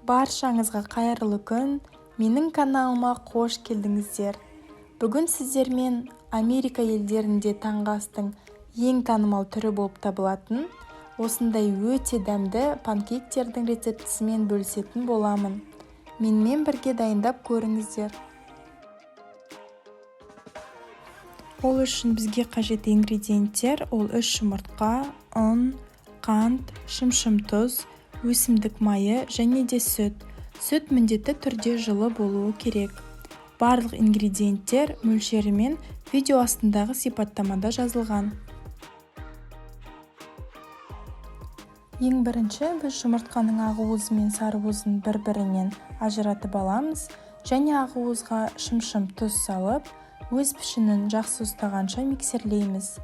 Баршаңызға қайырлы күн, менің каналыма қош келдіңіздер. Бүгін сіздермен Америка елдерінде таңғы астың ең танымал түрі болып табылатын осындай өте дәмді панкейктердің рецептісімен бөлісетін боламын. Менімен бірге дайындап көріңіздер. Ол үшін бізге қажет ингредиенттер ол 3 жұмыртқа, ұн, қант, шымшым тұз, өсімдік майы және де сүт. Сүт міндетті түрде жылы болуы керек. Барлық ингредиенттер мөлшерімен видео астындағы сипаттамада жазылған. Ең бірінші біз жұмыртқаның ақуызы мен сарыуызын бір-бірінен ажыратып аламыз және ақуызға шымшым тұз салып, өз пішінін жақсы ұстағанша миксерлейміз.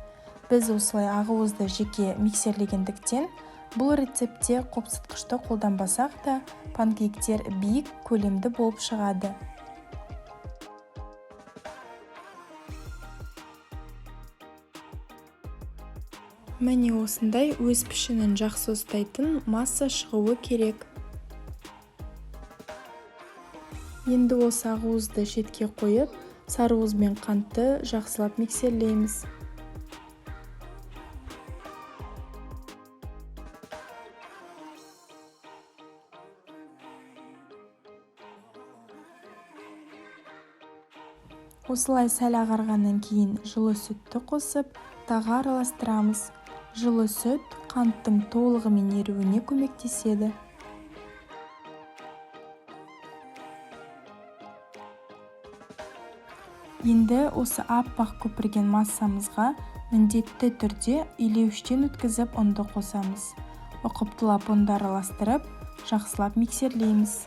Біз осылай ақуызды жеке миксерлегендіктен, бұл рецептте қопсытқышты қолданбасақ та, панкейктер биік көлемді болып шығады. Міне осындай өз пішінін жақсы ұстайтын масса шығуы керек. Енді осы ақуызды шетке қойып, сарыуыз бен қантты жақсылап миксерлейміз. Осылай сәл ағарғаннан кейін жылы сүтті қосып, тағы араластырамыз. Жылы сүт қанттың толығымен еруіне көмектеседі. Енді осы аппақ көпірген массамызға міндетті түрде илеуіштен өткізіп ұнды қосамыз. Ұқыптылап ұнды араластырып, жақсылап миксерлейміз.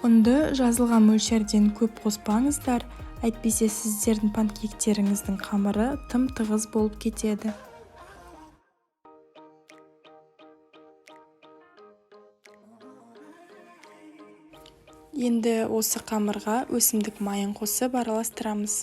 Ұнды жазылған мөлшерден көп қоспаңыздар, әйтпесе сіздердің панкейктеріңіздің қамыры тым тығыз болып кетеді. Енді осы қамырға өсімдік майын қосып араластырамыз.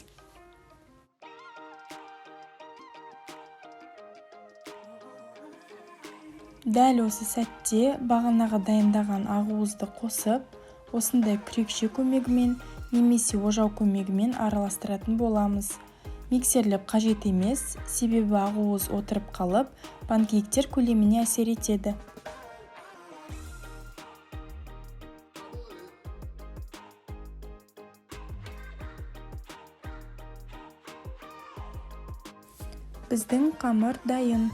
Дәл осы сәтте бағанағы дайындаған ақуызды қосып, осындай күрекше көмегімен немесе ожау көмегімен араластыратын боламыз. Миксерлеп қажет емес, себебі ақуыз отырып қалып, панкейктер көлеміне әсер етеді. Біздің қамыр дайын.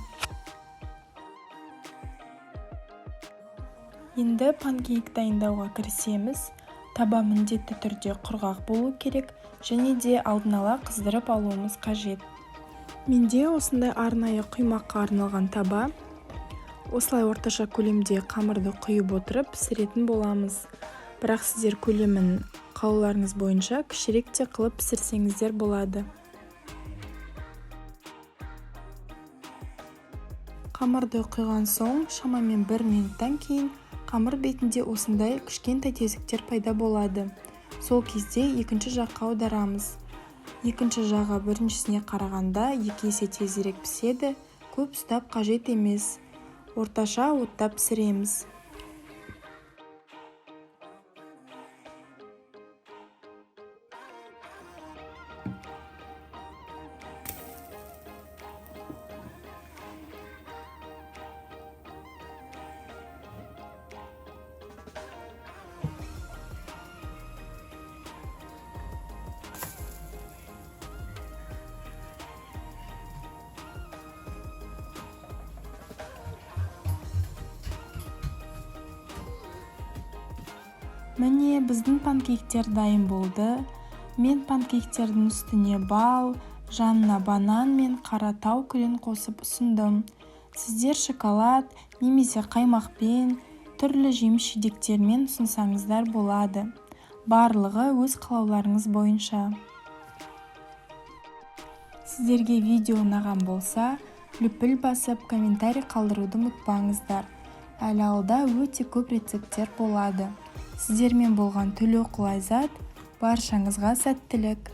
Енді панкейк дайындауға кірісеміз. Таба міндетті түрде құрғақ болу керек және де алдын ала қыздырып алуымыз қажет. Менде осындай арнайы құймаққа арналған таба. Осылай орташа көлемде қамырды құйып отырып пісіретін боламыз. Бірақ сіздер көлемін қалауларыңыз бойынша кішірек те қылып пісірсеңіздер болады. Қамырды құйған соң, шамамен 1 минуттан кейін қамыр бетінде осындай кішкентай тесіктер пайда болады. Сол кезде екінші жаққа аударамыз. Екінші жағы біріншісіне қарағанда 2 есе тезірек піседі, көп ұстап қажет емес. Орташа отта пісіреміз. Міне біздің панкейктер дайын болды. Мен панкейктердің үстіне бал, жанына банан мен қара тау күлін қосып ұсындым. Сіздер шоколад немесе қаймақпен, түрлі жеміс-жидектермен ұсынсаңыздар болады. Барлығы өз қалауларыңыз бойынша. Сіздерге видео ұнаған болса, лүпіл басып, комментарий қалдыруды ұмытпаңыздар. Әлі алда өте көп рецепттер болады. Сіздермен болған Төлеуқұл Айзат, баршаңызға сәттілік.